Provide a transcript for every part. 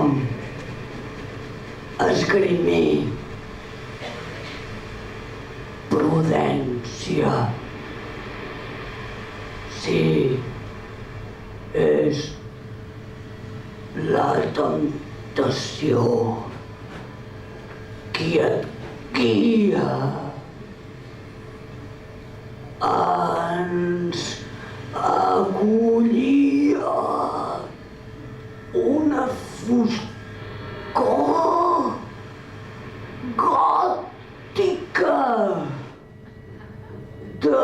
nom esgrimir prudència. Sí, és la temptació qui et guia. Ens acollia una foscor gòtica de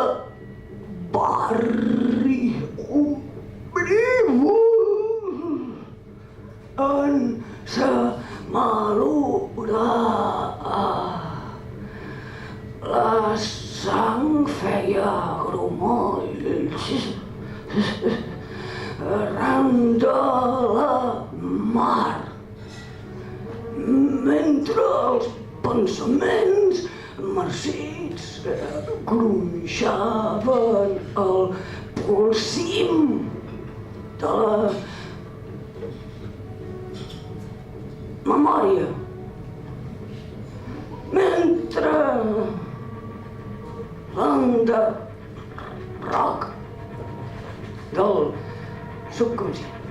barri ombrívol. En sa malura la sang feia grumolls arran de la mar, mentre els pensaments marcits gronxaven el polsim de la memòria, mentre l'enderroc del subconscient